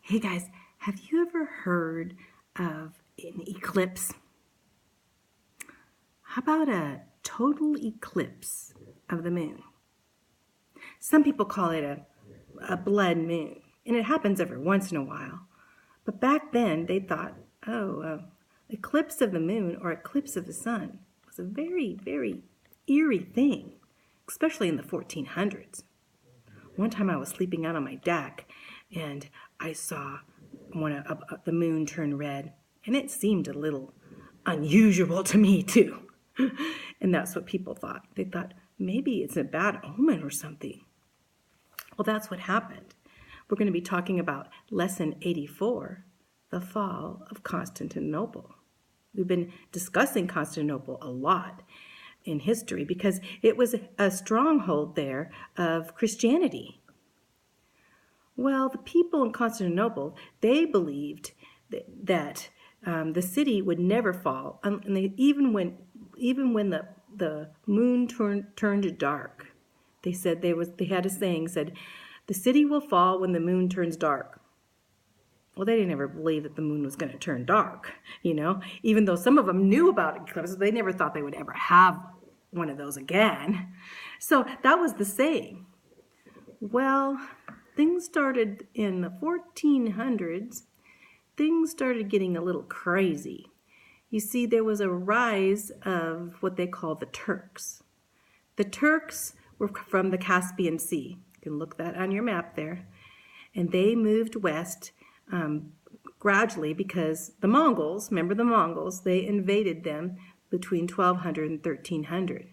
Hey guys, have you ever heard of an eclipse? How about a total eclipse of the moon? Some people call it a blood moon, and it happens every once in a while. But back then they thought, eclipse of the moon or eclipse of the sun was a very, very eerie thing, especially in the 1400s. One time I was sleeping out on my deck and I saw the moon turn red, and it seemed a little unusual to me too. And that's what people thought. They thought maybe it's a bad omen or something. Well, that's what happened. We're going to be talking about Lesson 84, the Fall of Constantinople. We've been discussing Constantinople a lot in history because it was a stronghold there of Christianity. Well, the people in Constantinople, they believed that the city would never fall, and even when the moon turned dark. They said they had a saying said, "The city will fall when the moon turns dark." Well, they didn't ever believe that the moon was going to turn dark, even though some of them knew about eclipses, they never thought they would ever have one of those again. So that was the saying. Well, things started in the 1400s. Things started getting a little crazy. You see, there was a rise of what they call the Turks. The Turks were from the Caspian Sea. You can look that on your map there. And they moved west gradually because the Mongols, remember the Mongols, they invaded them between 1200 and 1300.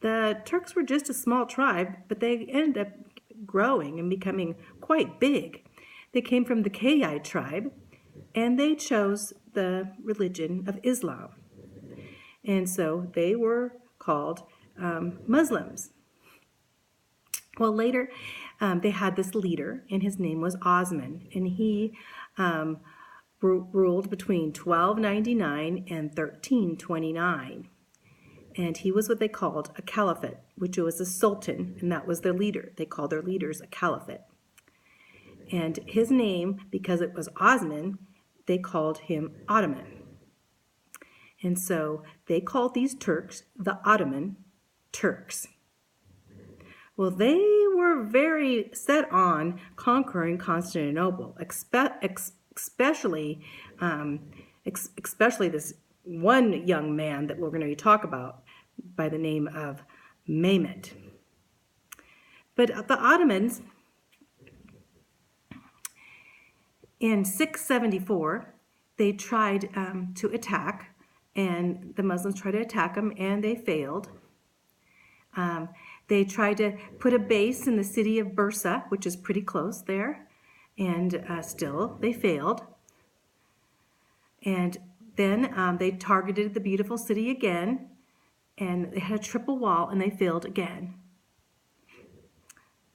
The Turks were just a small tribe, but they ended up growing and becoming quite big. They came from the Kayai tribe, and they chose the religion of Islam. And so they were called Muslims. Well, later they had this leader, and his name was Osman, and he ruled between 1299 and 1329. And he was what they called a caliphate, which was a sultan, and that was their leader. They called their leaders a caliphate. And his name, because it was Osman, they called him Ottoman. And so they called these Turks the Ottoman Turks. Well, they were very set on conquering Constantinople, especially this one young man that we're going to talk about by the name of Mehmet. But the Ottomans, in 674, they tried to attack, and the Muslims tried to attack them, and they failed. They tried to put a base in the city of Bursa, which is pretty close there, and still they failed. And then they targeted the beautiful city again, and they had a triple wall, and they failed again.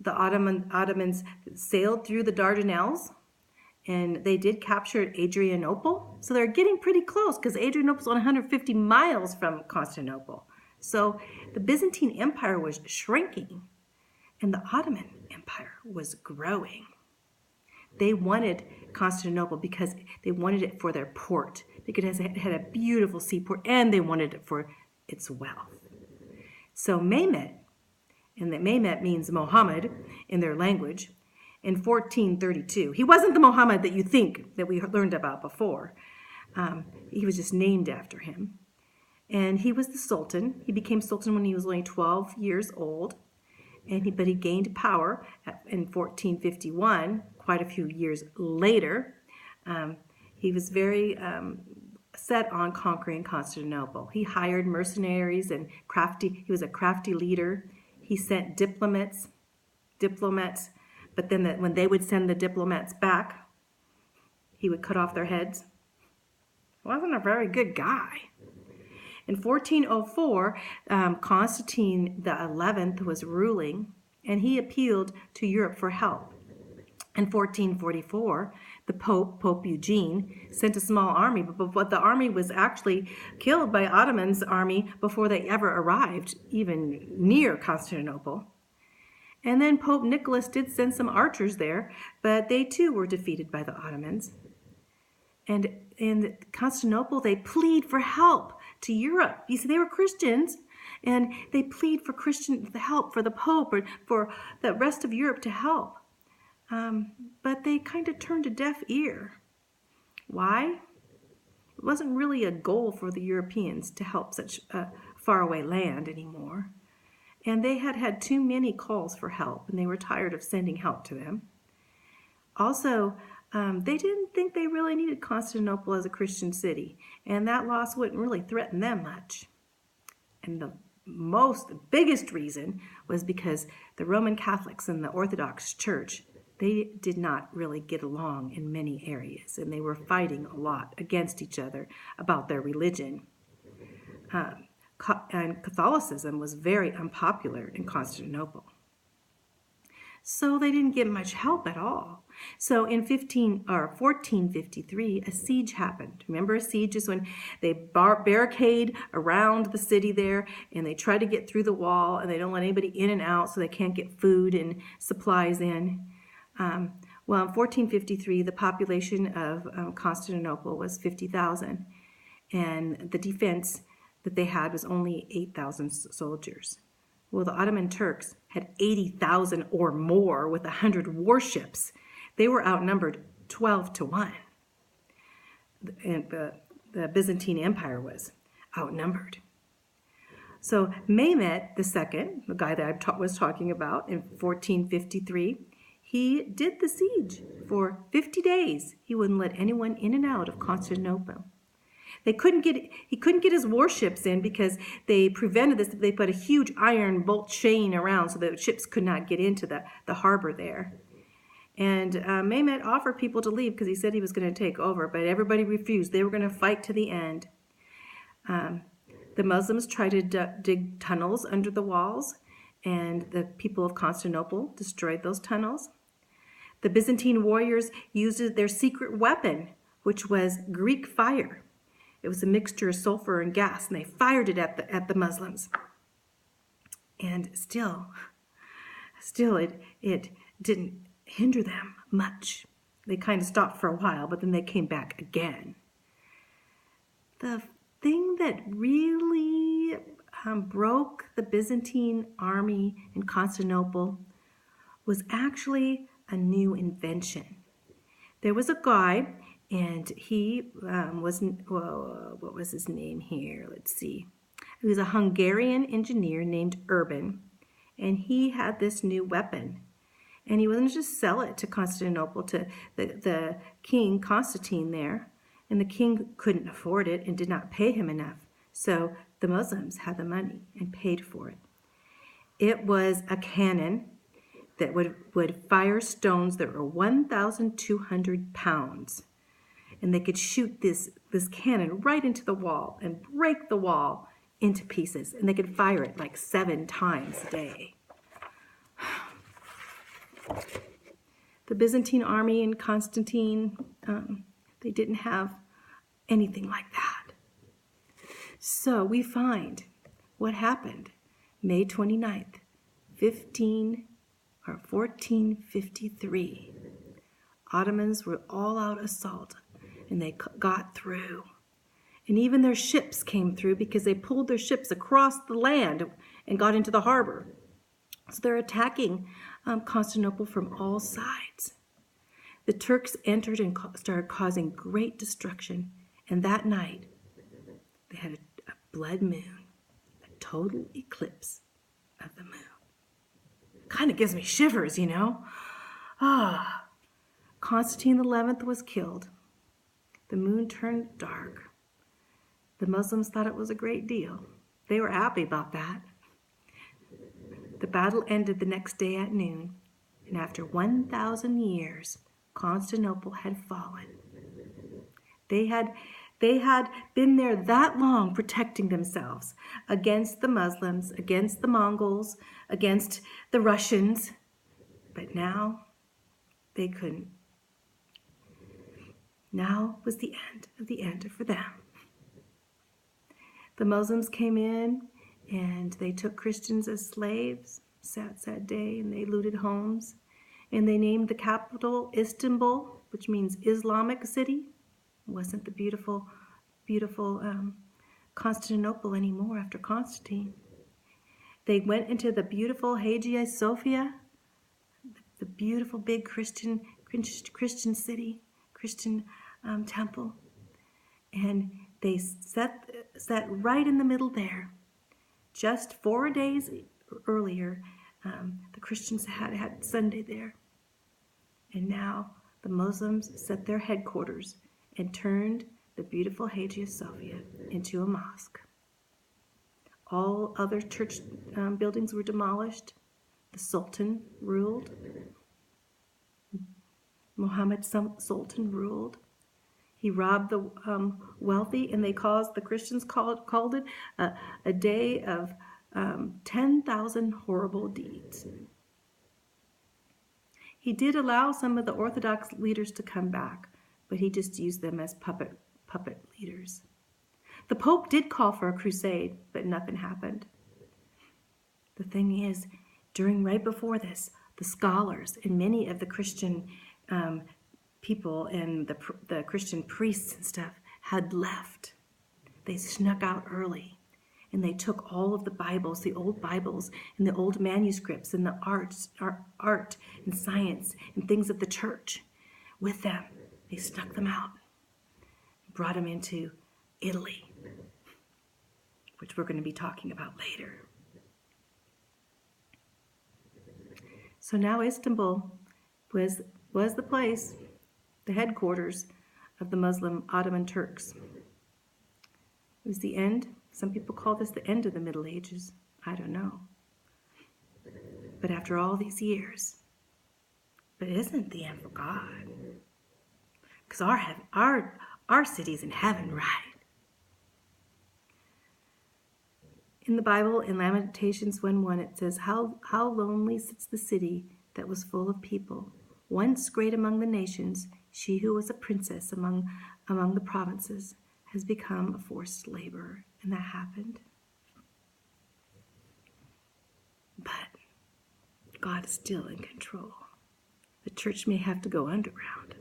The Ottomans sailed through the Dardanelles, and they did capture Adrianople. So they're getting pretty close because Adrianople is 150 miles from Constantinople. So the Byzantine Empire was shrinking, and the Ottoman Empire was growing. They wanted Constantinople because they wanted it for their port, because it had a beautiful seaport, and they wanted it for its wealth. So Mehmet, and that Mehmet means Mohammed in their language, in 1432. He wasn't the Muhammad that you think that we learned about before. He was just named after him. And he was the Sultan. He became Sultan when he was only 12 years old. But he gained power in 1451, quite a few years later. He was very set on conquering Constantinople. He hired mercenaries and he was a crafty leader. He sent diplomats, but then when they would send the diplomats back, he would cut off their heads. Wasn't a very good guy. In 1404, Constantine XI was ruling, and he appealed to Europe for help. In 1444, the Pope Eugene, sent a small army, but the army was actually killed by Ottoman's army before they ever arrived, even near Constantinople. And then Pope Nicholas did send some archers there, but they too were defeated by the Ottomans. And in Constantinople, they plead for help to Europe. You see, they were Christians, and they plead for Christian help for the Pope or for the rest of Europe to help. But they kind of turned a deaf ear. Why? It wasn't really a goal for the Europeans to help such a faraway land anymore. And they had had too many calls for help, and they were tired of sending help to them. Also, they didn't think they really needed Constantinople as a Christian city, and that loss wouldn't really threaten them much. And the biggest reason was because the Roman Catholics and the Orthodox Church, they did not really get along in many areas, and they were fighting a lot against each other about their religion. And Catholicism was very unpopular in Constantinople. So they didn't get much help at all. So in 1453, a siege happened. Remember, a siege is when they barricade around the city there, and they try to get through the wall, and they don't let anybody in and out so they can't get food and supplies in. Well, in 1453, the population of Constantinople was 50,000, and the defense that they had was only 8,000 soldiers. Well, the Ottoman Turks had 80,000 or more with 100 warships. They were outnumbered 12 to 1. And the Byzantine Empire was outnumbered. So Mehmet II, the guy that I was talking about in 1453, he did the siege for 50 days. He wouldn't let anyone in and out of Constantinople. He couldn't get his warships in because they prevented this. They put a huge iron bolt chain around so that ships could not get into the harbor there. And Mehmet offered people to leave because he said he was going to take over, but everybody refused. They were going to fight to the end. The Muslims tried to dig tunnels under the walls, and the people of Constantinople destroyed those tunnels. The Byzantine warriors used their secret weapon, which was Greek fire. It was a mixture of sulfur and gas, and they fired it at the Muslims. And still it didn't hinder them much. They kind of stopped for a while, but then they came back again. The thing that really broke the Byzantine army in Constantinople was actually a new invention. There was a guy, and he what was his name here? Let's see. He was a Hungarian engineer named Urban, and he had this new weapon. And he wasn't just sell it to Constantinople, to the king Constantine there, and the king couldn't afford it and did not pay him enough. So the Muslims had the money and paid for it. It was a cannon that would fire stones that were 1,200 pounds. And they could shoot this cannon right into the wall and break the wall into pieces. And they could fire it like 7 times a day. The Byzantine army and Constantine, they didn't have anything like that. So we find what happened May 29th, 1453. Ottomans were all-out assault, and they got through. And even their ships came through because they pulled their ships across the land and got into the harbor. So they're attacking Constantinople from all sides. The Turks entered and started causing great destruction. And that night, they had a blood moon, a total eclipse of the moon. Kind of gives me shivers, you know. Constantine XI was killed. The moon turned dark. The Muslims thought it was a great deal. They were happy about that. The battle ended the next day at noon, and after 1,000 years, Constantinople had fallen. They had been there that long protecting themselves against the Muslims, against the Mongols, against the Russians, but now they couldn't. Now was the end for them. The Muslims came in and they took Christians as slaves. sad day, and they looted homes. And they named the capital Istanbul, which means Islamic city. It wasn't the beautiful Constantinople anymore after Constantine. They went into the beautiful Hagia Sophia, the beautiful big Christian city, Christian temple, and they set right in the middle there. Just 4 days earlier, the Christians had Sunday there, and now the Muslims set their headquarters and turned the beautiful Hagia Sophia into a mosque. All other church buildings were demolished. The Sultan ruled. Muhammad Sultan ruled. He robbed the wealthy, and the Christians called it a day of 10,000 horrible deeds. He did allow some of the Orthodox leaders to come back, but he just used them as puppet leaders. The Pope did call for a crusade, but nothing happened. The thing is, right before this, the scholars and many of the Christian people and the Christian priests and stuff had left. They snuck out early, and they took all of the Bibles, the old Bibles and the old manuscripts and the art and science and things of the church with them. They snuck them out, brought them into Italy, which we're going to be talking about later. So now Istanbul was the place, the headquarters of the Muslim Ottoman Turks. It was the end. Some people call this the end of the Middle Ages. I don't know. But after all these years, but isn't the end for God? Because our city's in heaven, right? In the Bible, in Lamentations 1:1, it says, how lonely sits the city that was full of people. Once great among the nations, she who was a princess among the provinces has become a forced laborer. And that happened. But God is still in control. The church may have to go underground,